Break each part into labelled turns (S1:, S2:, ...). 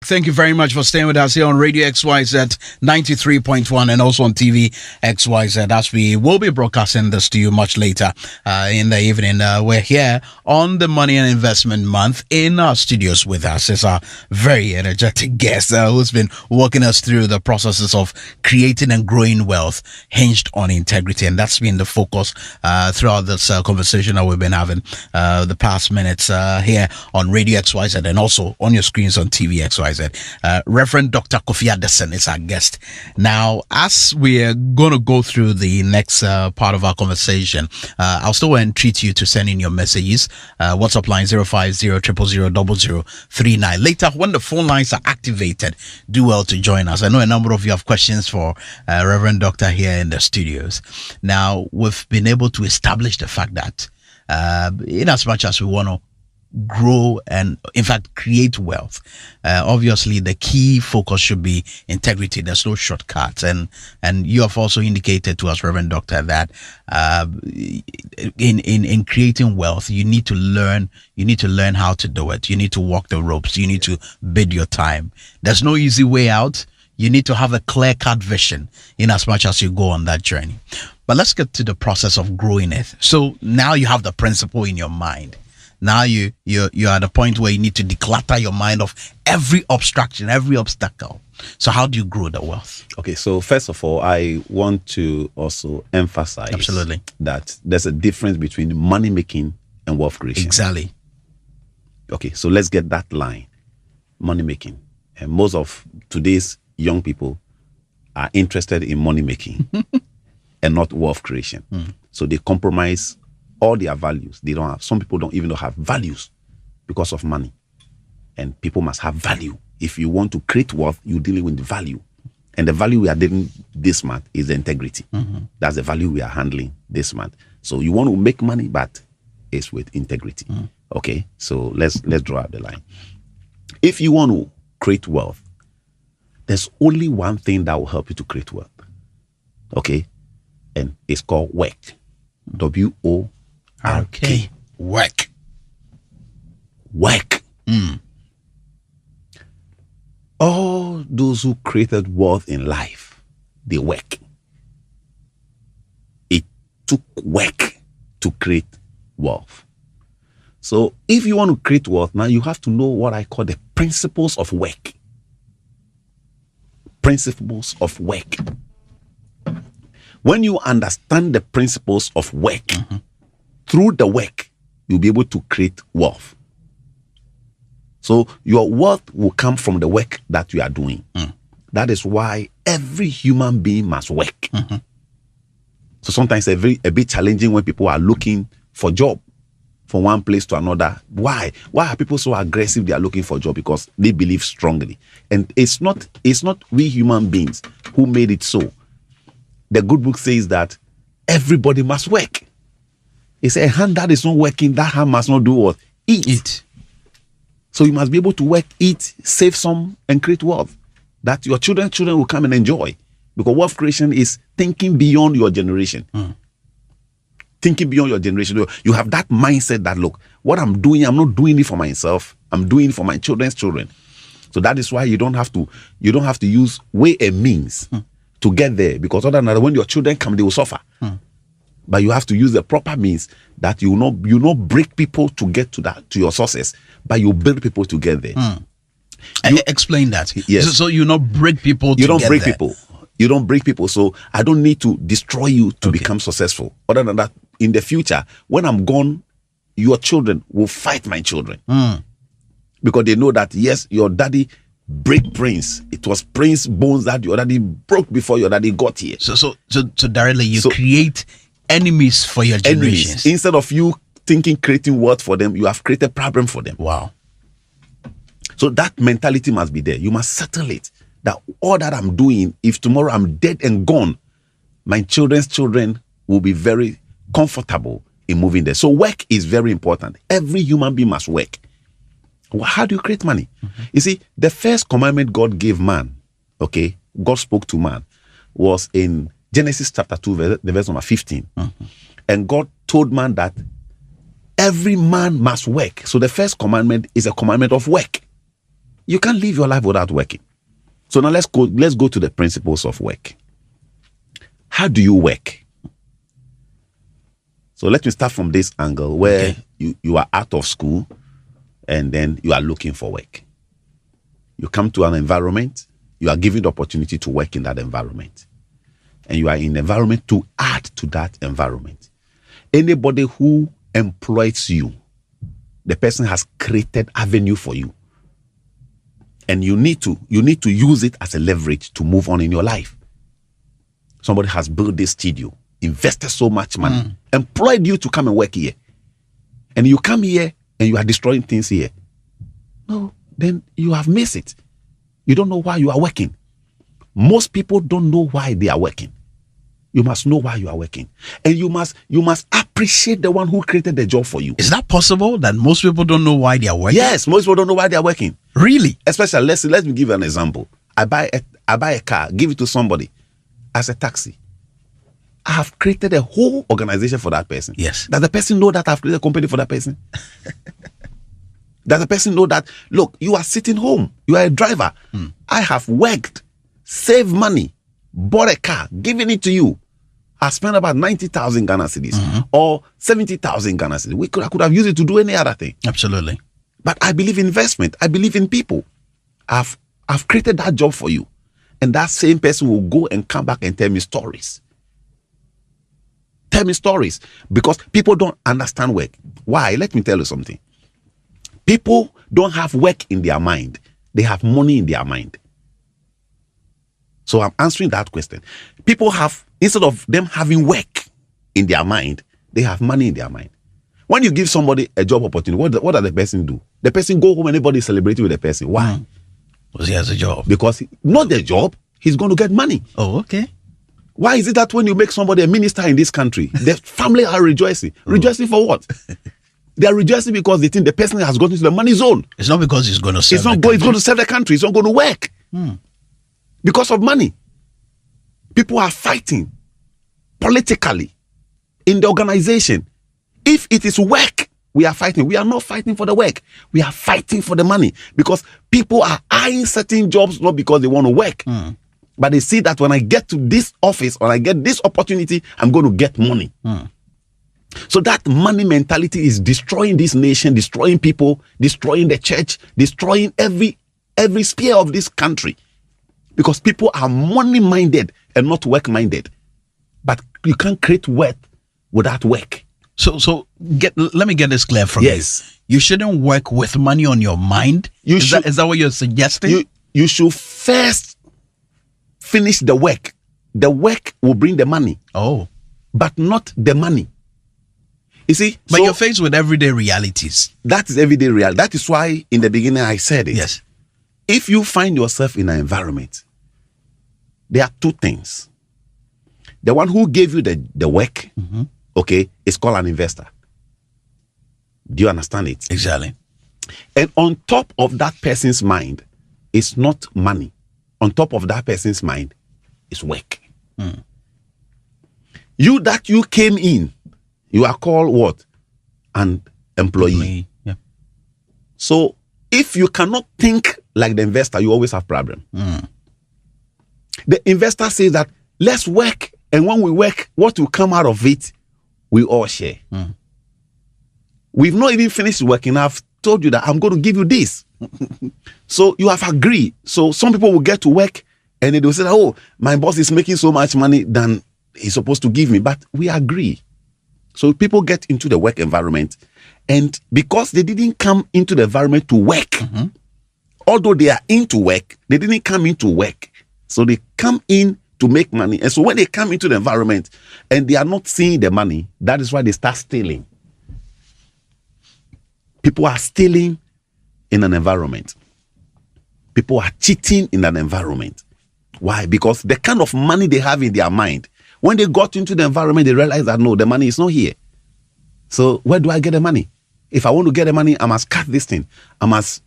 S1: Thank you very much for staying with us here on Radio XYZ 93.1 and also on TV XYZ, as we will be broadcasting this to you much later in the evening. We're here on the Money and Investment Month. In our studios with us is our very energetic guest who's been walking us through the processes of creating and growing wealth hinged on integrity. And that's been the focus throughout this conversation that we've been having the past minutes here on Radio XYZ and also on your screens on TV XYZ. Reverend Dr. Kofi Addison is our guest. Now, as we're going to go through the next part of our conversation, I'll still entreat you to send in your messages. WhatsApp line 050 Later, when the phone lines are activated, do well to join us. I know a number of you have questions for Reverend Doctor here in the studios. Now, we've been able to establish the fact that in as much as we want to grow and in fact create wealth, obviously the key focus should be integrity. There's no shortcuts, and you have also indicated to us, Reverend Doctor, that in creating wealth you need to learn how to do it. You need to walk the ropes. You need to bid your time. There's no easy way out. You need to have a clear-cut vision in as much as you go on that journey. But let's get to the process of growing it. So now you have the principle in your mind. Now you're at a point where you need to declutter your mind of every obstruction, every obstacle. So how do you grow the wealth?
S2: Okay, so first of all, I want to also emphasize
S1: absolutely
S2: that there's a difference between money making and wealth creation.
S1: Exactly.
S2: Okay, so let's get that line. Money making. And most of today's young people are interested in money making and not wealth creation. So they compromise all their values. They don't have, some people don't even have values because of money. And people must have value. If you want to create wealth, you're dealing with the value. And the value we are dealing this month is the integrity. That's the value we are handling this month. So you want to make money, but it's with integrity. Okay, so let's draw out the line. If you want to create wealth, there's only one thing that will help you to create wealth. Okay, and it's called work. WORK.
S1: Work.
S2: Work. All those who created wealth in life, they work. It took work to create wealth. So if you want to create wealth, now you have to know what I call the principles of work. Principles of work. When you understand the principles of work, through the work, you'll be able to create wealth. So your wealth will come from the work that you are doing. That is why every human being must work. So sometimes it's a bit challenging when people are looking for job from one place to another. Why? Why are people so aggressive? They are looking for a job because they believe strongly. And it's not we human beings who made it so. The good book says that everybody must work. It says a hand that is not working, that hand must not do what? Eat. So you must be able to work, eat, save some, and create wealth that your children will come and enjoy. Because wealth creation is thinking beyond your generation. Thinking beyond your generation. You have that mindset that, look, what I'm doing, I'm not doing it for myself. I'm doing it for my children's children. So that is why you don't have to use way and means to get there, because other than that, when your children come, they will suffer. But you have to use the proper means that you not break people to get to your sources, but you build people to get there.
S1: Explain that.
S2: Yes.
S1: So you not break people.
S2: You don't break people. You don't break people. So I don't need to destroy you to become successful. Other than that, in the future, when I'm gone, your children will fight my children because they know that yes, your daddy break brains. It was brains bones that your daddy broke before your daddy got here.
S1: So directly you create enemies for your generations.
S2: Instead of you thinking creating wealth for them, you have created problem for them.
S1: Wow.
S2: So that mentality must be there. You must settle it. That all that I'm doing, if tomorrow I'm dead and gone, my children's children will be very comfortable in moving there. So work is very important. Every human being must work. How do you create money? You see, the first commandment God gave man, okay, God spoke to man, was in Genesis chapter 2, the verse number 15. And God told man that every man must work. So the first commandment is a commandment of work. You can't live your life without working. So now let's go to the principles of work. How do you work? So let me start from this angle where you are out of school and then you are looking for work. You come to an environment, you are given the opportunity to work in that environment. And you are in an environment to add to that environment. Anybody who employs you, the person has created avenue for you. And you need to use it as a leverage to move on in your life. Somebody has built this studio, invested so much money, employed you to come and work here. And you come here and you are destroying things here. No, then you have missed it. You don't know why you are working. Most people don't know why they are working. You must know why you are working. And you must appreciate the one who created the job for you.
S1: Is that possible that most people don't know why they are working?
S2: Yes, most people don't know why they are working.
S1: Really?
S2: Especially, let me give you an example. I buy a car, give it to somebody as a taxi. I have created a whole organization for that person.
S1: Yes.
S2: Does the person know that I've created a company for that person? Does the person know that, look, you are sitting home, you are a driver. I have worked, saved money, bought a car, given it to you. I spent about 90,000 Ghana cedis or 70,000 Ghana cedis. I could have used it to do any other thing.
S1: Absolutely.
S2: But I believe in investment. I believe in people. I've created that job for you. And that same person will go and come back and tell me stories. Tell me stories. Because people don't understand work. Why? Let me tell you something. People don't have work in their mind. They have money in their mind. So I'm answering that question. People have, instead of them having work in their mind, they have money in their mind. When you give somebody a job opportunity, what does the person do? The person go home and everybody is celebrating with the person. Why?
S1: Because he has a job.
S2: Because not the job, he's going to get money.
S1: Oh, okay.
S2: Why is it that when you make somebody a minister in this country, the family are rejoicing? Rejoicing for what? They are rejoicing because they think the person has gotten to the money zone.
S1: It's not because he's going to serve
S2: He's going to serve the country. He's not going to work. Because of money. People are fighting politically in the organization. If it is work, we are fighting. We are not fighting for the work. We are fighting for the money because people are eyeing certain jobs not because they want to work. But they see that when I get to this office or I get this opportunity, I'm going to get money. So that money mentality is destroying this nation, destroying people, destroying the church, destroying every sphere of this country. Because people are money-minded and not work-minded. But you can't create wealth without work.
S1: So let me get this clear from you.
S2: Yes.
S1: You shouldn't work with money on your mind? Is that what you're suggesting?
S2: You should first finish the work. The work will bring the money.
S1: Oh.
S2: But not the money. You see?
S1: But you're faced with everyday realities.
S2: That is everyday reality. That is why in the beginning I said it.
S1: Yes.
S2: If you find yourself in an environment, there are two things. The one who gave you the work, okay, is called an investor. Do you understand it?
S1: Exactly.
S2: And on top of that person's mind is not money. On top of that person's mind is work. You came in, you are called what? An employee.
S1: Yeah.
S2: So if you cannot think like the investor, you always have problem. The investor says that let's work, and when we work, what will come out of it, we all share. We've not even finished working. I've told you that I'm going to give you this. So you have agreed. So some people will get to work and they will say, oh, my boss is making so much money than he's supposed to give me. But we agree. So people get into the work environment, and because they didn't come into the environment to work, although they are into work, they didn't come into work. So they come in to make money. And so when they come into the environment and they are not seeing the money, that is why they start stealing. People are stealing in an environment. People are cheating in an environment. Why? Because the kind of money they have in their mind, when they got into the environment, they realized that no, the money is not here. So where do I get the money? If I want to get the money, I must cut this thing. I must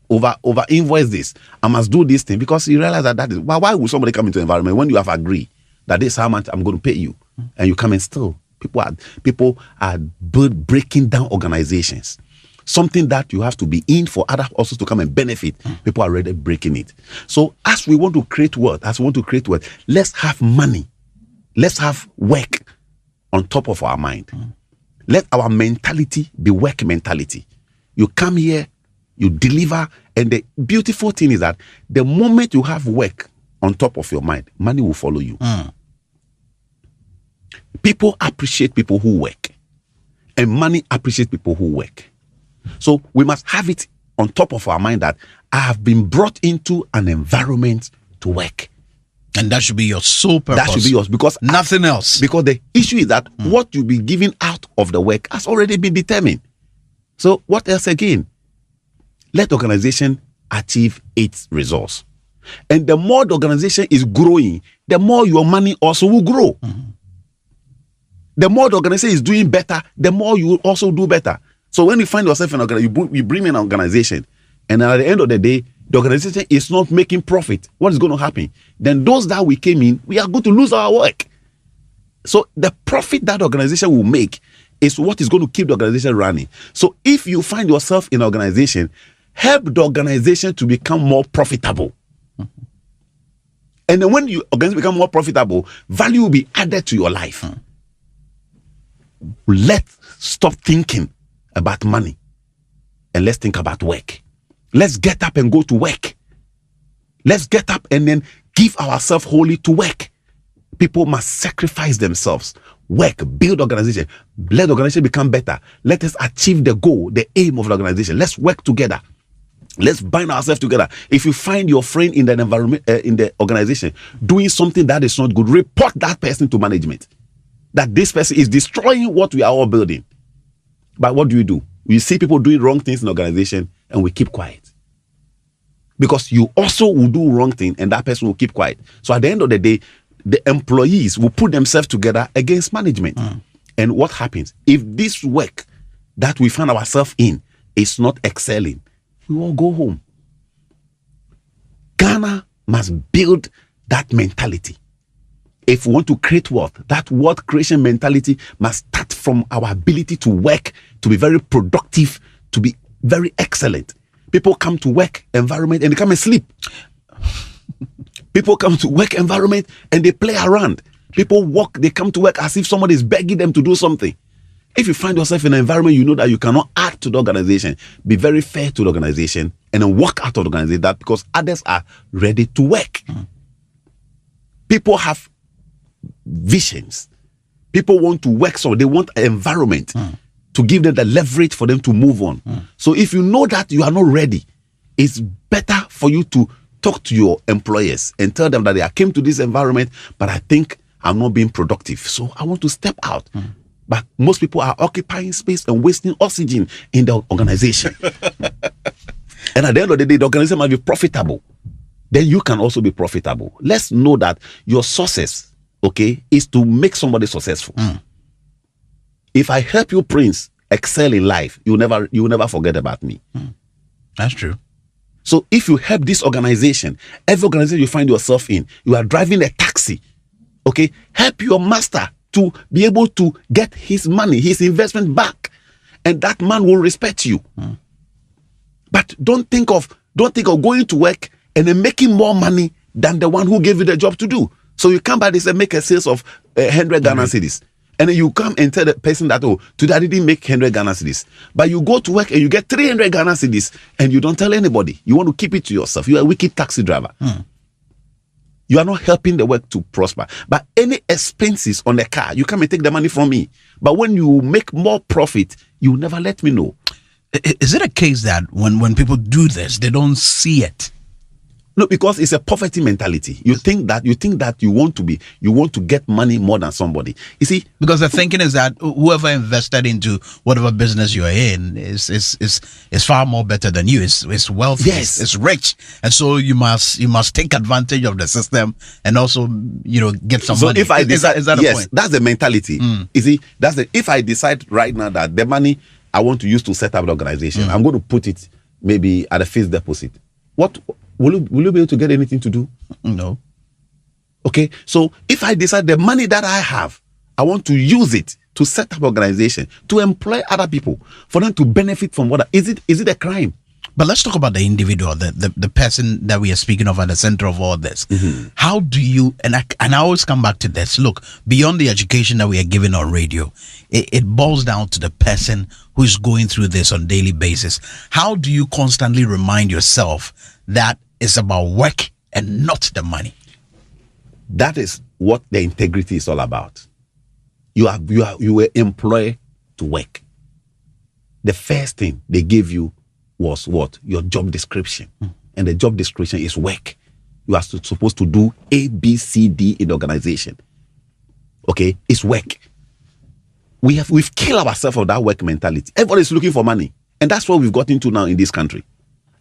S2: over invoice this. I must do this thing, because you realize that is why would somebody come into the environment when you have agreed that this is how much I'm going to pay you, and you come and steal? People are breaking down organizations. something that you have to be in for others also to come and benefit. People are already breaking it. So as we want to create wealth, let's have money. Let's have work on top of our mind. Let our mentality be work mentality. You come here, you deliver, and the beautiful thing is that the moment you have work on top of your mind, money will follow you. People appreciate people who work, and money appreciates people who work. So we must have it on top of our mind that I have been brought into an environment to work.
S1: And that should be your sole purpose.
S2: That should be yours, because
S1: nothing else. Because
S2: the issue is that what you'll be giving out of the work has already been determined. So what else again? Let the organization achieve its results. And the more the organization is growing, the more your money also will grow. The more the organization is doing better, the more you will also do better. So when you find yourself in an organization, you bring in an organization, and at the end of the day, the organization is not making profit. What is going to happen? Then those that we came in, we are going to lose our work. So the profit that the organization will make is what is going to keep the organization running. So if you find yourself in an organization, help the organization to become more profitable. And then when your organization become more profitable, value will be added to your life. Let's stop thinking about money and let's think about work. Let's get up and go to work. Let's get up and then give ourselves wholly to work. People must sacrifice themselves. Work, build organization. Let the organization become better. Let us achieve the goal, the aim of the organization. Let's work together. Let's bind ourselves together. If you find your friend in the environment, in the organization, doing something that is not good, report that person to management. That this person is destroying what we are all building. But what do? We see people doing wrong things in the organization and we keep quiet. Because you also will do wrong thing and that person will keep quiet. So at the end of the day, the employees will put themselves together against management. And what happens? If this work that we find ourselves in is not excelling, we will go home. Ghana must build that mentality. If we want to create wealth, that wealth creation mentality must start from our ability to work, to be very productive, to be very excellent. People come to work environment and they come and sleep. People come to work environment and they play around. People walk, they come to work as if somebody is begging them to do something. If you find yourself in an environment you know that you cannot add to the organization, be very fair to the organization and then walk out of the organization, that because others are ready to work. People have visions. People want to work, so they want an environment to give them the leverage for them to move on. So if you know that you are not ready, it's better for you to talk to your employers and tell them that I came to this environment, but I think I'm not being productive, so I want to step out. But most people are occupying space and wasting oxygen in the organization. And at the end of the day, the organization must be profitable. Then you can also be profitable. Let's know that your success, okay, is to make somebody successful. If I help you, Prince, excel in life, you will never forget about me.
S1: That's true.
S2: So if you help this organization, every organization you find yourself in, you are driving a taxi, okay, help your master to be able to get his money, his investment back, and that man will respect you. But don't think of going to work and then making more money than the one who gave you the job to do. So you come back and make a sales of 100 Ghana cedis, and then you come and tell the person that, oh, today I didn't make 100 Ghana cedis, but you go to work and you get 300 Ghana cedis, and you don't tell anybody. You want to keep it to yourself. You are a wicked taxi driver. You are not helping the work to prosper. But any expenses on the car, you come and take the money from me. But when you make more profit, you never let me know.
S1: Is it a case that when people do this, they don't see it?
S2: No, because it's a poverty mentality. You think that you want to get money more than somebody. You see,
S1: because the thinking is that whoever invested into whatever business you are in is far more better than you. It's wealthy.
S2: Yes,
S1: it's rich, and so you must take advantage of the system and also get some money.
S2: If I decide,
S1: is that
S2: yes,
S1: a point?
S2: That's the mentality. You see, if I decide right now that the money I want to use to set up the organization, I'm going to put it maybe at a fixed deposit. What will you be able to get anything to do?
S1: No.
S2: Okay, so if I decide the money that I have, I want to use it to set up organization, to employ other people, for them to benefit from what is it a crime?
S1: But let's talk about the individual, the person that we are speaking of at the center of all this. How do you, and I always come back to this, look, beyond the education that we are given on radio, it boils down to the person who is going through this on a daily basis. How do you constantly remind yourself that it's about work and not the money?
S2: That is what the integrity is all about. You were employed to work. The first thing they gave you was what? Your job description. And the job description is work. You are supposed to do A, B, C, D in the organization. Okay? It's work. We've killed ourselves of that work mentality. Everybody's looking for money. And that's what we've got into now in this country.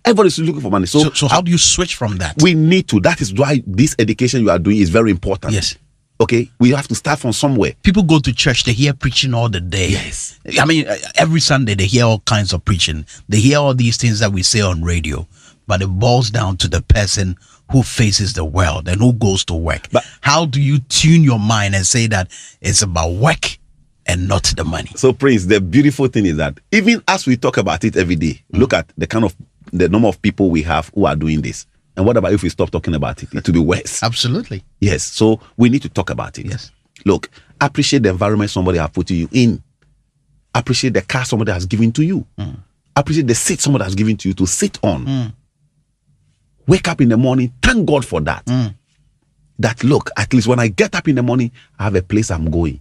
S2: Everybody's looking for money.
S1: So how do you switch from that?
S2: We need to. That is why this education you are doing is very important.
S1: Yes.
S2: Okay? We have to start from somewhere.
S1: People go to church, they hear preaching all the day.
S2: Yes.
S1: I mean, every Sunday they hear all kinds of preaching. They hear all these things that we say on radio. But it boils down to the person who faces the world and who goes to work. But how do you tune your mind and say that it's about work and not the money?
S2: So, Prince, the beautiful thing is that even as we talk about it every day, look at the number of people we have who are doing this. And what about if we stop talking about it? It will be worse.
S1: Absolutely.
S2: Yes. So we need to talk about it.
S1: Yes.
S2: Look, appreciate the environment somebody has put you in. Appreciate the car somebody has given to you. Appreciate the seat somebody has given to you to sit on. Wake up in the morning. Thank God for that. That, look, at least when I get up in the morning, I have a place I'm going.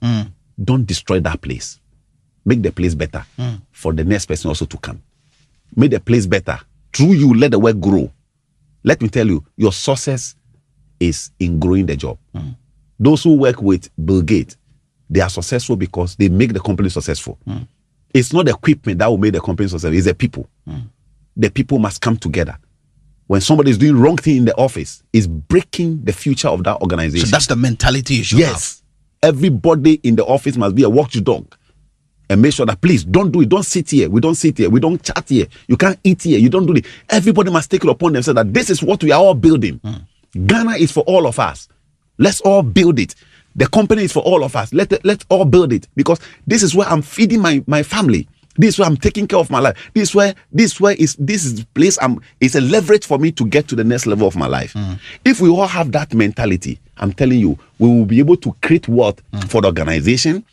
S2: Don't destroy that place. Make the place better for the next person also to come. Make the place better. Through you, let the work grow. Let me tell you, your success is in growing the job. Those who work with Bill Gates, they are successful because they make the company successful. It's not the equipment that will make the company successful, it's the people. The people must come together. When somebody is doing wrong thing in the office, it's breaking the future of that organization.
S1: So that's the mentality you should have.
S2: Everybody in the office must be a watchdog. And make sure that, please, don't do it. Don't sit here. We don't sit here. We don't chat here. You can't eat here. You don't do it. Everybody must take it upon themselves that this is what we are all building. Ghana is for all of us. Let's all build it. The company is for all of us. Let's all build it. Because this is where I'm feeding my family. This is where I'm taking care of my life. This is the place it's a leverage for me to get to the next level of my life. If we all have that mentality, I'm telling you, we will be able to create wealth for the organization,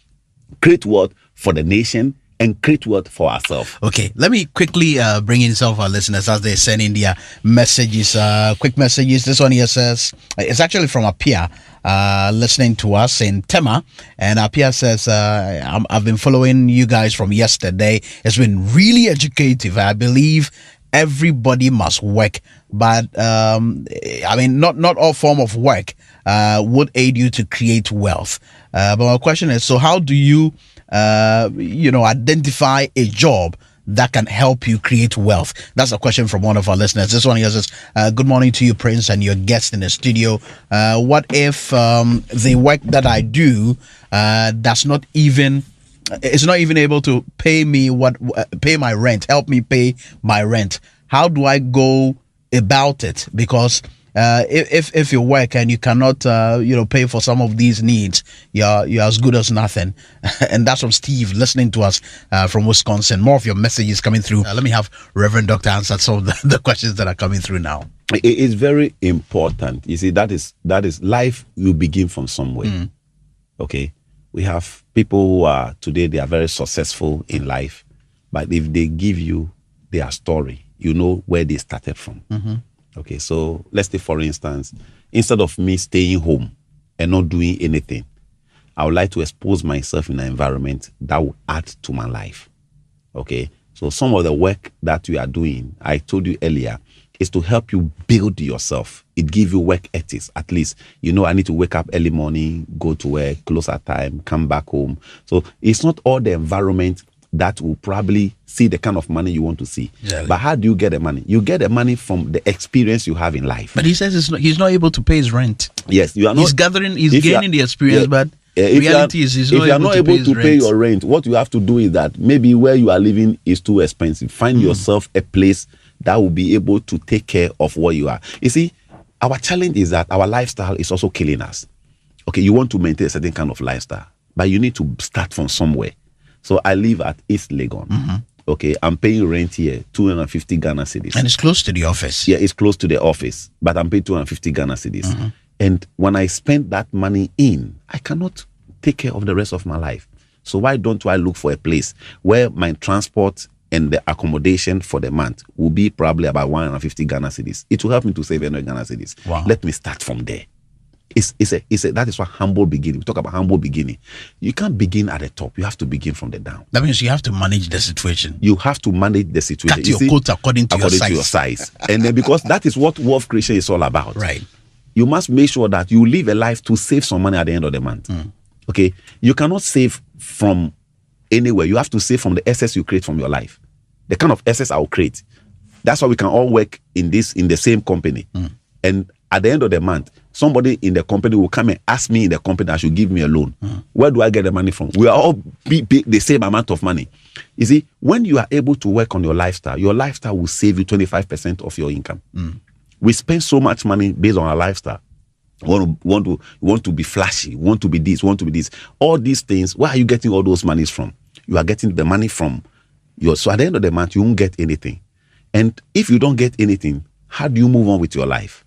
S2: create wealth for the nation, and create wealth for ourselves.
S1: Okay, let me quickly bring in some of our listeners as they send in their messages, quick messages. This one here says, it's actually from Apia, listening to us in Tema. And Apia says, I've been following you guys from yesterday. It's been really educative. I believe everybody must work, but I mean, not all form of work would aid you to create wealth. But my question is, so how do you identify a job that can help you create wealth? That's a question from one of our listeners. This one here says, good morning to you, Prince, and your guest in the studio. What if the work that I do is not even able to pay me pay my rent, help me pay my rent? How do I go about it? Because if you work and you cannot pay for some of these needs, you're as good as nothing. And that's from Steve, listening to us from Wisconsin. More of your messages coming through. Let me have Reverend Doctor answer some of the questions that are coming through now.
S2: It is very important. You see, that is life will begin from somewhere. Okay, we have people who are today, they are very successful in life, but if they give you their story, you know where they started from. Okay, so let's take, for instance, instead of me staying home and not doing anything, I would like to expose myself in an environment that will add to my life. Okay, so some of the work that we are doing, I told you earlier, is to help you build yourself. It gives you work ethics. At least, I need to wake up early morning, go to work, close at time, come back home. So it's not all the environment that will probably see the kind of money you want to see. Exactly. But how do you get the money? You get the money from the experience you have in life.
S1: But he says he's not able to pay his rent.
S2: Yes, you are not.
S1: He's gaining the experience, but reality is he's not able to pay
S2: your rent. What you have to do is that maybe where you are living is too expensive. Find yourself a place that will be able to take care of where you are. You see, our challenge is that our lifestyle is also killing us. Okay, you want to maintain a certain kind of lifestyle, but you need to start from somewhere. So I live at East Legon. Okay, I'm paying rent here, 250 Ghana cedis.
S1: And it's close to the office.
S2: Yeah, it's close to the office, but I'm paying 250 Ghana cedis. And when I spend that money in, I cannot take care of the rest of my life. So why don't I look for a place where my transport and the accommodation for the month will be probably about 150 Ghana cedis. It will help me to save 100 Ghana cedis.
S1: Wow.
S2: Let me start from there. That is what humble beginning. We talk about humble beginning. You can't begin at the top. You have to begin from the down.
S1: That means you have to manage the situation.
S2: You have to manage the situation.
S1: Cut your coat according to your
S2: size. And then because that is what wealth creation is all about.
S1: Right.
S2: You must make sure that you live a life to save some money at the end of the month. Okay. You cannot save from anywhere. You have to save from the excess you create from your life. The kind of excess I will create. That's why we can all work in the same company. And at the end of the month, somebody in the company will come and ask me in the company that should give me a loan. Where do I get the money from? We are all pay the same amount of money. You see, when you are able to work on your lifestyle will save you 25% of your income. We spend so much money based on our lifestyle. Want to be flashy, want to be this. All these things, where are you getting all those monies from? You are getting the money from so at the end of the month, you won't get anything. And if you don't get anything, how do you move on with your life?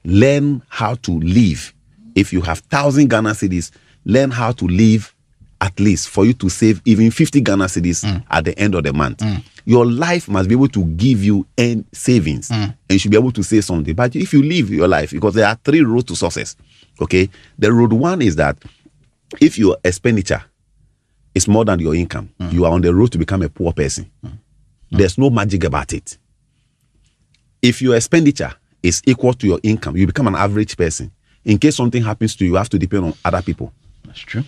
S2: Learn how to live. If you have 1,000 Ghana cedis, learn how to live at least for you to save even 50 Ghana cedis at the end of the month. Your life must be able to give you savings and you should be able to say something. But if you live your life, because there are 3 roads to success, okay? The road 1 is that if your expenditure is more than your income, you are on the road to become a poor person. There's no magic about it. If your expenditure is equal to your income, you become an average person. In case something happens to you, you have to depend on other people.
S1: That's true.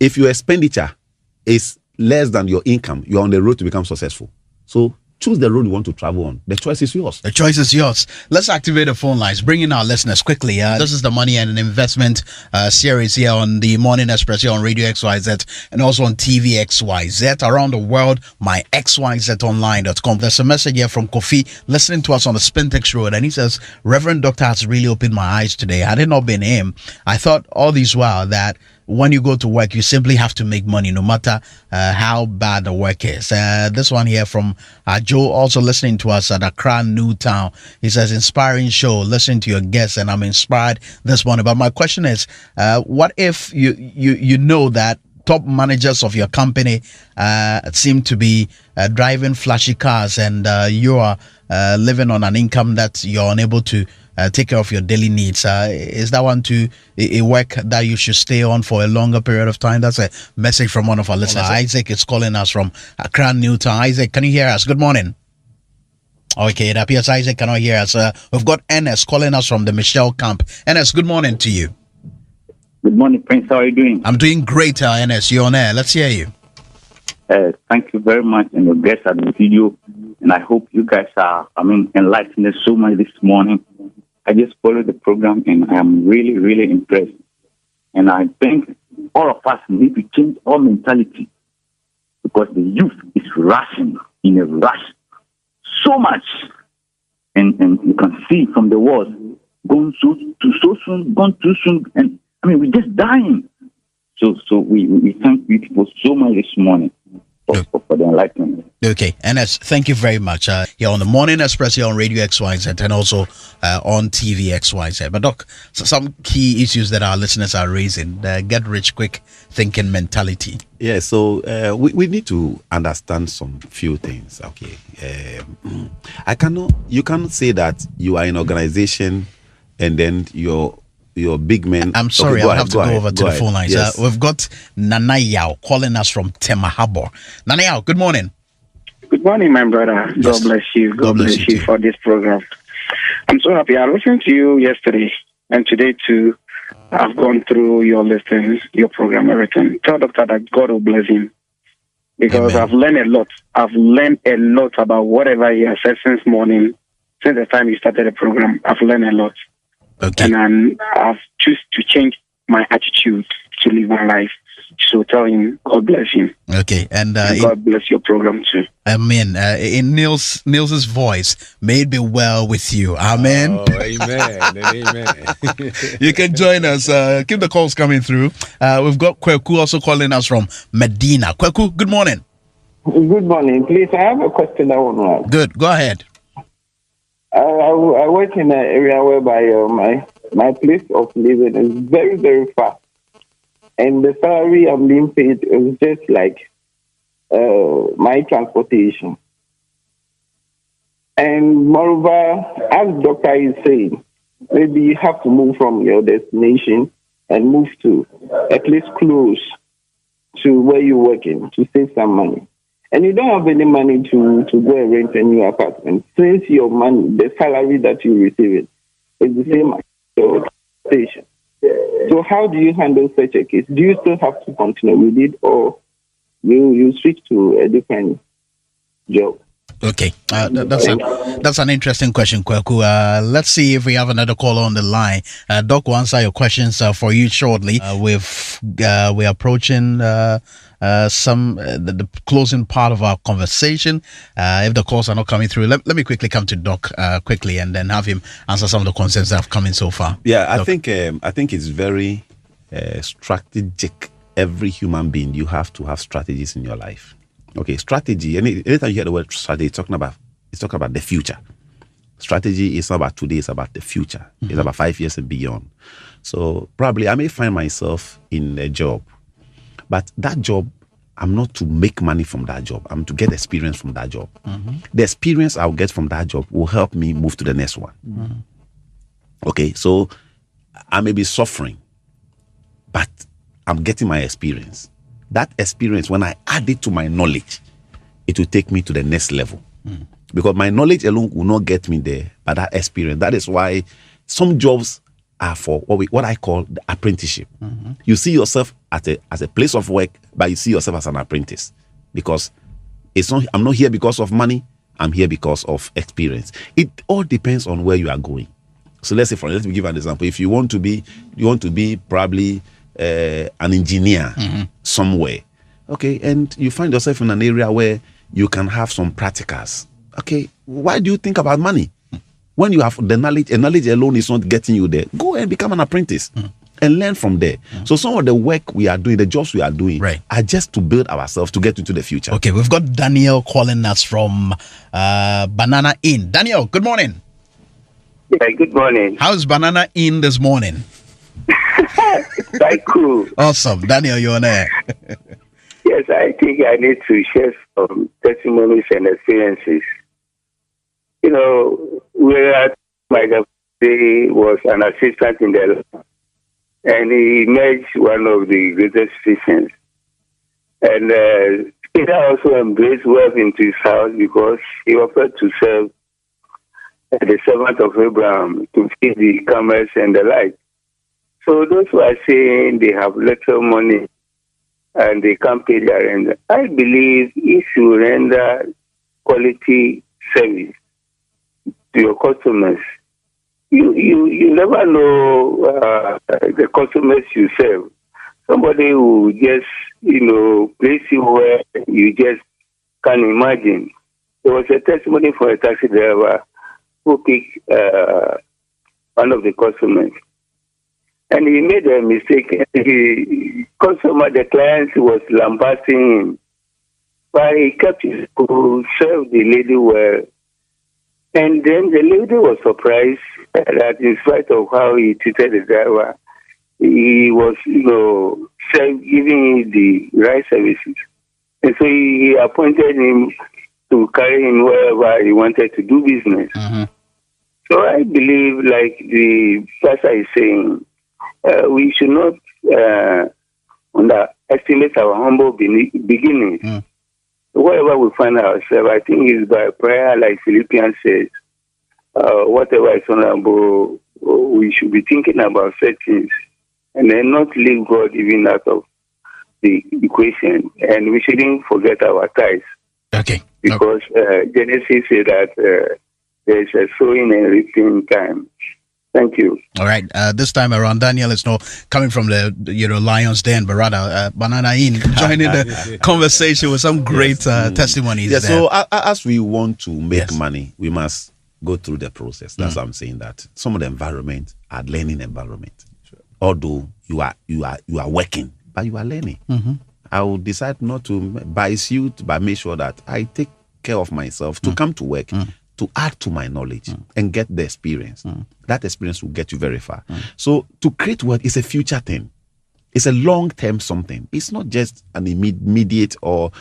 S2: If your expenditure is less than your income, you are on the road to become successful. So choose the road you want to travel on. The choice is yours.
S1: The choice is yours. Let's activate the phone lines. Bring in our listeners quickly. This is the Money and Investment series here on the Morning Express here on Radio XYZ and also on TV XYZ around the world. MyXYZOnline.com. There's a message here from Kofi listening to us on the Spintex Road, and he says, Reverend Doctor has really opened my eyes today. Had it not been him, I thought all this while that when you go to work, you simply have to make money no matter how bad the work is. This one here from Joe, also listening to us at Accra Newtown. He says, inspiring show, listening to your guests, and I'm inspired this morning. But my question is, what if you know that top managers of your company seem to be driving flashy cars and you are living on an income that you're unable to take care of your daily needs? Is that one to a work that you should stay on for a longer period of time? That's a message from one of our listeners. Isaac is calling us from Accra Newtown. Isaac, can you hear us? Good morning. Okay, it appears Isaac cannot hear us. We've got Ernest calling us from the Michelle camp. Ernest, good morning to you.
S3: Good morning, Prince. How are you doing?
S1: I'm doing great, Ernest. You're on air. Let's hear you.
S3: Thank you very much, and your guests at the studio. And I hope you guys are, enlightened us so much this morning. I just followed the program, and I am really, really impressed. And I think all of us need to change our mentality because the youth is rushing in a rush so much. And you can see from the world going so soon, gone too soon. And we're just dying. So we thank you people so much this morning for the enlightenment.
S1: Okay, Ernest, thank you very much. Here on the Morning Express here on Radio XYZ and also on TV XYZ. But Doc, some key issues that our listeners are raising, the get rich quick thinking mentality.
S2: Yeah, so we need to understand some few things. Okay, you cannot say that you are an organization and then your big men.
S1: I'm sorry, I'll have to go over to the phone lines.
S2: Yes.
S1: We've got Nana Yao calling us from Tema Harbor. Nana Yao, good morning.
S4: Good morning, my brother.
S1: Yes.
S4: God bless you.
S1: God bless you
S4: for this program. I'm so happy. I listened to you yesterday and today too. I've gone through your listings, your program, everything. Tell Doctor that God will bless him because Amen. I've learned a lot. I've learned a lot about whatever he has said since morning, since the time he started the program. I've learned a lot.
S1: Okay.
S4: And I've choose to change my attitude to live my life. So tell him, God bless him.
S1: Okay, and
S4: God bless your program too.
S1: Amen. In Nils's voice, may it be well with you. Amen.
S5: Oh, amen. Amen.
S1: You can join us. Keep the calls coming through. We've got Kweku also calling us from Medina. Kweku, good morning.
S6: Good morning. Please, I have a question I want to ask.
S1: Good. Go ahead.
S6: I work in an area whereby my place of living is very, very far. And the salary I'm being paid is just like my transportation. And moreover, as the doctor is saying, maybe you have to move from your destination and move to at least close to where you're working to save some money. And you don't have any money to go and rent a new apartment. Since your money, the salary that you receive is the same as your station. So how do you handle such a case? Do you still have to continue with it, or you switch to a different job?
S1: Okay, that's an interesting question, Kweku. Let's see if we have another caller on the line. Doc will answer your questions for you shortly. We're approaching the closing part of our conversation. If the calls are not coming through, let me quickly come to Doc quickly and then have him answer some of the concerns that have come in so far.
S2: Yeah, I
S1: Doc.
S2: think it's very strategic. Every human being, you have to have strategies in your life. Okay, strategy. Anytime you hear the word strategy, it's talking about the future. Strategy is not about today; it's about the future. Mm-hmm. It's about 5 years and beyond. So probably I may find myself in a job, but that job, I'm not to make money from that job. I'm to get experience from that job. Mm-hmm. The experience I'll get from that job will help me move to the next one. Mm-hmm. Okay, so I may be suffering, but I'm getting my experience. That experience, when I add it to my knowledge, it will take me to the next level. Mm. Because my knowledge alone will not get me there, but that experience. That is why some jobs are for what I call the apprenticeship. Mm-hmm. You see yourself as a place of work, but you see yourself as an apprentice. Because I'm not here because of money, I'm here because of experience. It all depends on where you are going. So let me give an example. If you want to be probably an engineer somewhere, okay, and you find yourself in an area where you can have some practicals, okay, why do you think about money? When you have the knowledge, and knowledge alone is not getting you there, go and become an apprentice and learn from there. So some of the work we are doing, the jobs we are doing, are just to build ourselves to get into the future.
S1: Okay, we've got Daniel calling us from Banana Inn. Daniel, good morning.
S7: Yeah, good morning.
S1: How's Banana Inn this morning?
S7: It's quite cool.
S1: Awesome. Daniel, you're on air.
S7: Yes, I think I need to share some testimonies and experiences. You know, my dad was an assistant in the lab, and he emerged one of the greatest physicians. And Peter also embraced wealth into his house because he offered to serve the servant of Abraham to feed the camels and the like. So those who are saying they have little money and they can't pay their rent, I believe if you render quality service to your customers, you never know the customers you serve. Somebody who just, place you where you just can't imagine. There was a testimony for a taxi driver who picked one of the customers. And he made a mistake. The client was lambasting him. But he kept his cool, served the lady well. And then the lady was surprised that in spite of how he treated the driver, he was, giving him the right services. And so he appointed him to carry him wherever he wanted to do business. Mm-hmm. So I believe, like the pastor is saying, we should not underestimate our humble beginnings. Mm. Wherever we find ourselves, I think it's by prayer, like Philippians says, whatever is honorable, we should be thinking about such things and then not leave God even out of the equation. And we shouldn't forget our tithes.
S1: Okay.
S7: Because Genesis says that there is a sowing and reaping time. Thank you.
S1: All right. This time around, Daniel is not coming from the Lions Den, but rather Banana Inn, joining the conversation with some great testimonies.
S2: Yeah.
S1: there.
S2: So as we want to make
S1: Yes.
S2: money, we must go through the process. That's why I'm saying that some of the environment are learning environment. Although you are working, but you are learning. I will decide not to buy suit, but make sure that I take care of myself to come to work, to add to my knowledge and get the experience. That experience will get you very far. So to create wealth is a future thing. It's a long-term something. It's not just an immediate or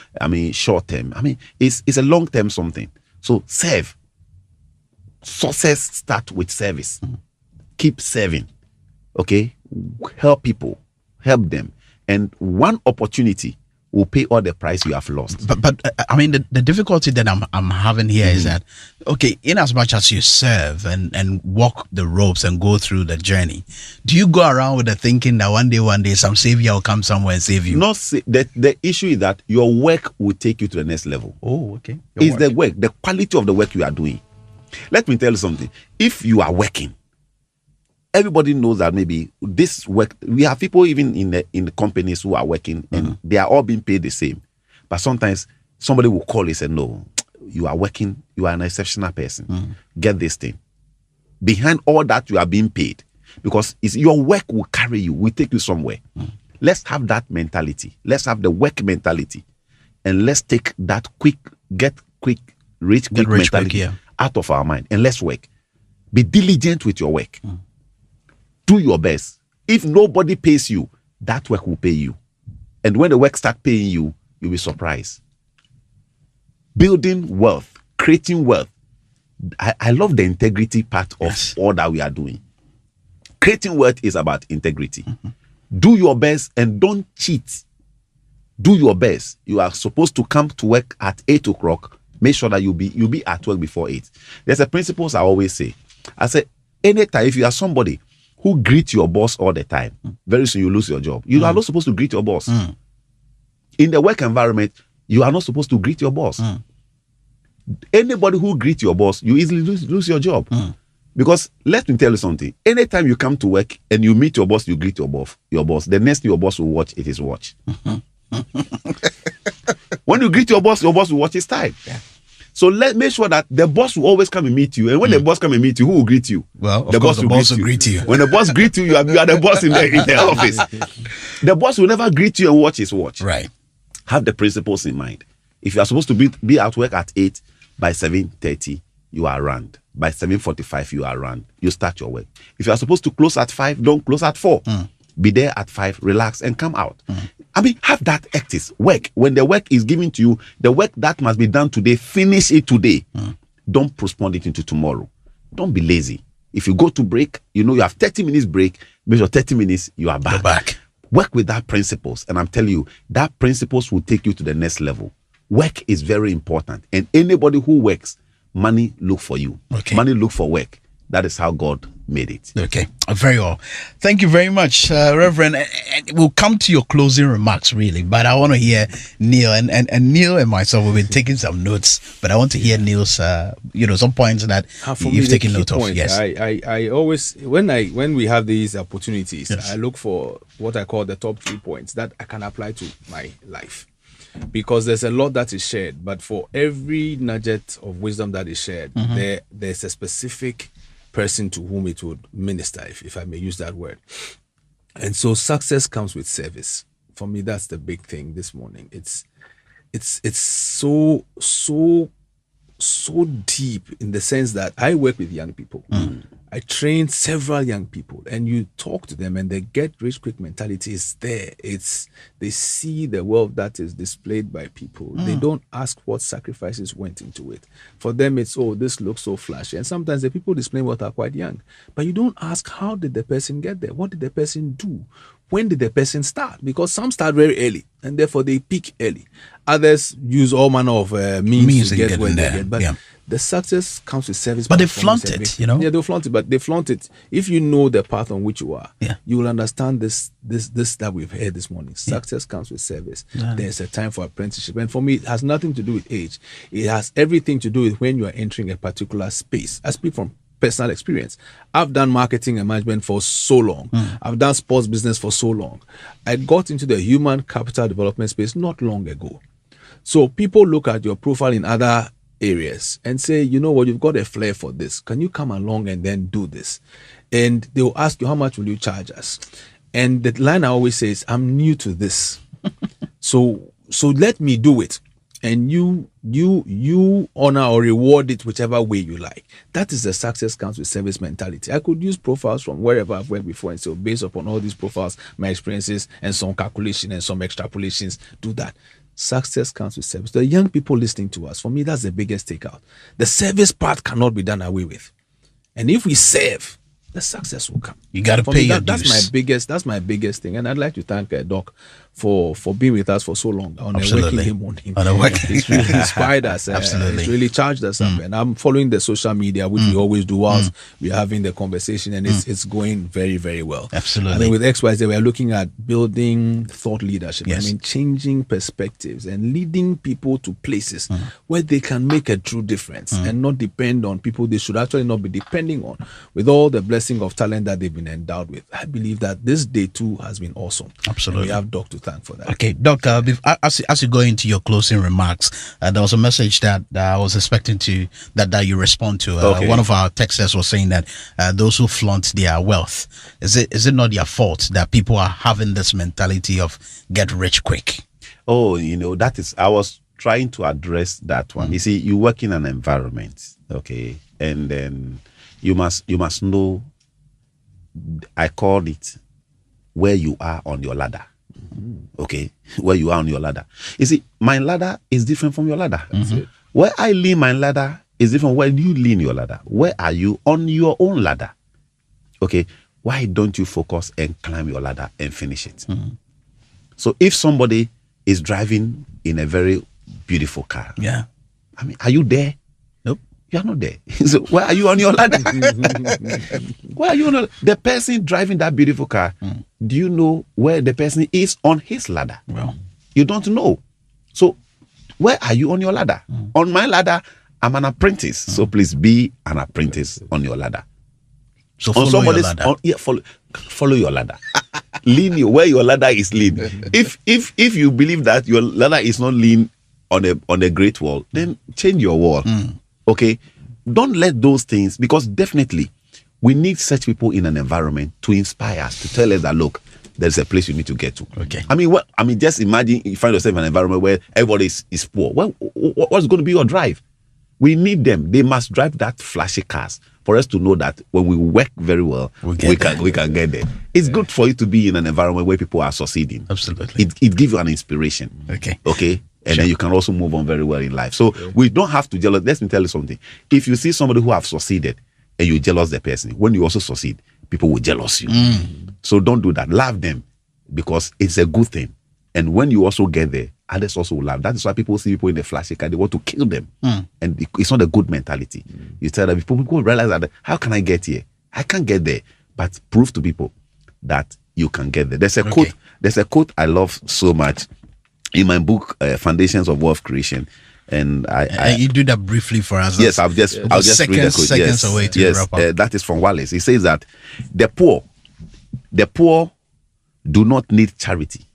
S2: short-term. It's a long-term something. So serve. Success start with service. Keep serving. Okay? Help people. Help them. And one opportunity will pay all the price you have lost.
S1: But the difficulty that I'm having here is that, okay, in as much as you serve and walk the ropes and go through the journey, do you go around with the thinking that one day some savior will come somewhere and save you?
S2: The issue is that your work will take you to the next level.
S1: Oh, okay.
S2: It's the work, the quality of the work you are doing. Let me tell you something. If you are working, everybody knows that maybe this work, we have people even in the companies who are working and they are all being paid the same. But sometimes somebody will call and say, no, you are working, you are an exceptional person. Get this thing. Behind all that you are being paid, because it's your work will carry you, will take you somewhere. Let's have that mentality. Let's have the work mentality. And let's take that rich quick mentality out of our mind. And let's work. Be diligent with your work. Do your best. If nobody pays you, that work will pay you. And when the work starts paying you, you'll be surprised. Building wealth, creating wealth. I love the integrity part of all that we are doing. Creating wealth is about integrity. Do your best and don't cheat. Do your best. You are supposed to come to work at 8 o'clock. Make sure that you'll be at work before 8. There's a principle I always say. I say, anytime if you are somebody who greet your boss all the time, very soon you lose your job. You are not supposed to greet your boss. In the work environment, you are not supposed to greet your boss. Anybody who greets your boss, you easily lose your job. Because let me tell you something. Anytime you come to work and you meet your boss, you greet your boss. The next thing your boss will watch, it is watch. When you greet your boss will watch his time. So make sure that the boss will always come and meet you. And when the boss come and meet you, who will greet you?
S1: Well, the boss will greet you.
S2: When the boss greets you, you are the boss in the office. The boss will never greet you and watch his watch.
S1: Right.
S2: Have the principles in mind. If you are supposed to be at work at 8, by 7:30, you are around. By 7:45, you are around. You start your work. If you are supposed to close at 5, don't close at 4. Be there at 5, relax, and come out. Have that ethics. Work. When the work is given to you, the work that must be done today, finish it today. Don't postpone it into tomorrow. Don't be lazy. If you go to break, you have 30 minutes break, make sure 30 minutes you are back.
S1: You're back.
S2: Work with that principles. And I'm telling you, that principles will take you to the next level. Work is very important. And anybody who works, money look for you.
S1: Okay.
S2: Money look for work. That is how God made it.
S1: Okay, very well. Thank you very much, Reverend. We'll come to your closing remarks, really, but I want to hear Neil and Neil and myself. We've been taking some notes, but I want to hear Neil's, some points that you've taken note of. Yes,
S5: I always when we have these opportunities, I look for what I call the top 3 points that I can apply to my life. Because there's a lot that is shared, but for every nugget of wisdom that is shared, there's a specific person to whom it would minister, if I may use that word. And so success comes with service. For me, that's the big thing this morning. It's so deep in the sense that I work with young people. I train several young people, and you talk to them and the get rich quick mentality is there. They see the wealth that is displayed by people. They don't ask what sacrifices went into it. For them, it's, this looks so flashy. And sometimes the people displaying wealth are quite young. But you don't ask, how did the person get there? What did the person do? When did the person start? Because some start very early, and therefore they peak early. Others use all manner of means to get where they get. But the success comes with service.
S1: But they flaunt it,
S5: Yeah, they flaunt it, but they flaunt it. If you know the path on which you are, you will understand this that we've heard this morning. Success comes with service. There's a time for apprenticeship. And for me, it has nothing to do with age. It has everything to do with when you are entering a particular space. I speak from personal experience. I've done marketing and management for so long. I've done sports business for so long. I got into the human capital development space not long ago. So people look at your profile in other areas and say, you know what, you've got a flair for this. Can you come along and then do this? And they will ask you, how much will you charge us? And the line I always say is, I'm new to this. So let me do it. And you honor or reward it whichever way you like. That is the success comes with service mentality. I could use profiles from wherever I've worked before and say, based upon all these profiles, my experiences, and some calculation and some extrapolations, do that. Success comes with service. The young people listening to us, for me, that's the biggest takeout. The service part cannot be done away with. And if we serve, the success will come.
S1: You got to pay your
S5: dues. That's my biggest thing. And I'd like to thank Doc for being with us for so long on a working him on him. It's really inspired us.
S1: Absolutely.
S5: It's really charged us up. And I'm following the social media, which we always do whilst we're having the conversation, and it's going very, very well.
S1: Absolutely.
S5: I mean, with XYZ, we're looking at building thought leadership.
S1: Yes.
S5: I mean, changing perspectives and leading people to places where they can make a true difference and not depend on people they should actually not be depending on. With all the blessing of talent that they've been endowed with, I believe that this day too has been awesome.
S1: Absolutely.
S5: And we have Doc to thank for that.
S1: Okay, Doc, as you go into your closing remarks, there was a message that I was expecting that you respond to.
S2: Okay.
S1: One of our texters was saying that those who flaunt their wealth, is it not their fault that people are having this mentality of get rich quick?
S2: Oh, that is, I was trying to address that one. You see, you work in an environment, okay, and then you must know, I called it, where you are on your ladder. Okay, where you are on your ladder. You see, my ladder is different from your ladder. Where I lean my ladder is different from where you lean your ladder. Where are you on your own ladder? Okay, why don't you focus and climb your ladder and finish it? So if somebody is driving in a very beautiful car,
S1: Yeah.
S2: I mean, are you there?
S1: Nope.
S2: You are not there. So where are you on your ladder? Where are you on the person driving that beautiful car? Do you know where the person is on his ladder?
S1: Well,
S2: You don't know. So where are you on your ladder? On my ladder, I'm an apprentice. So please be an apprentice on your ladder.
S1: so
S2: On
S1: follow your ladder.
S2: Follow your ladder. Lean where your ladder is lean. If you believe that your ladder is not lean on a great wall, then change your wall. Okay, don't let those things, because definitely we need such people in an environment to inspire us, to tell us that, look, there's a place you need to get to.
S1: Okay.
S2: I mean, just imagine you find yourself in an environment where everybody is poor. Well, what's going to be your drive? We need them. They must drive that flashy cars for us to know that when we work very well, we can get there. It's good for you to be in an environment where people are succeeding.
S1: Absolutely.
S2: It gives you an inspiration.
S1: Okay.
S2: And then you can also move on very well in life. So we don't have to jealous. Let me tell you something. If you see somebody who have succeeded and you jealous the person, when you also succeed, people will jealous you. So don't do that. Love them, because it's a good thing. And when you also get there, others also will love. That is why people see people in the flashy car, they want to kill them. And it's not a good mentality. You tell them, people realize that, how can I get here? I can't get there. But prove to people that you can get there. There's a quote I love so much in my book, Foundations of Wealth Creation. And I
S1: you do that briefly for us.
S2: Yes, I'll just read the quote.
S1: Seconds away to wrap up.
S2: That is from Wallace. He says that the poor do not need charity.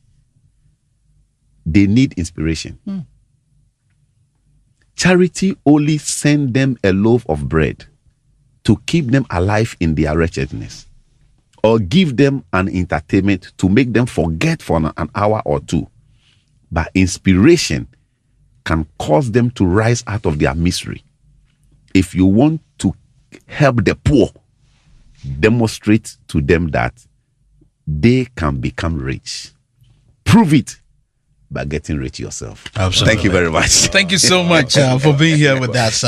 S2: They need inspiration. Charity only sends them a loaf of bread to keep them alive in their wretchedness, or give them an entertainment to make them forget for an hour or two. But inspiration can cause them to rise out of their misery. If you want to help the poor, demonstrate to them that they can become rich. Prove it by getting rich yourself.
S1: Absolutely.
S2: Thank you very much.
S1: Thank you so much for being here with us,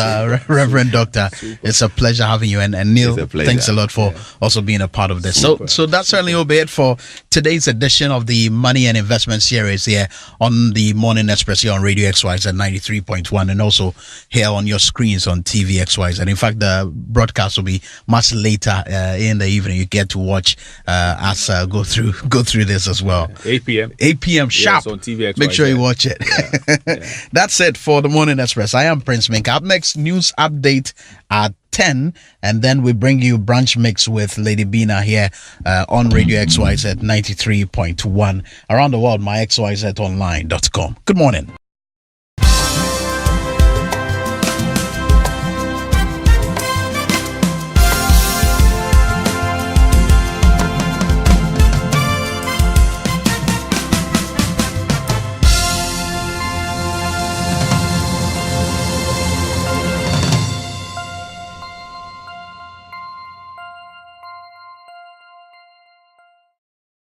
S1: Reverend Doctor. It's a pleasure having you. And Neil, thanks a lot for also being a part of this. So that's certainly will be it for today's edition of the Money and Investment series here on the Morning Express here on Radio XYZ at 93.1, and also here on your screens on TV XYZ. And in fact, the broadcast will be much later in the evening. You get to watch us go through this as well.
S5: 8 p.m.
S1: 8 p.m. sharp.
S5: Yes, on TV XYZ.
S1: Make sure you watch it. That's it for the Morning Express. I am Prince Mink. Up next, news update at 10, and then we bring you Brunch Mix with Lady Bina here on Radio XYZ 93.1. Around the world, myxyzonline.com. Good morning.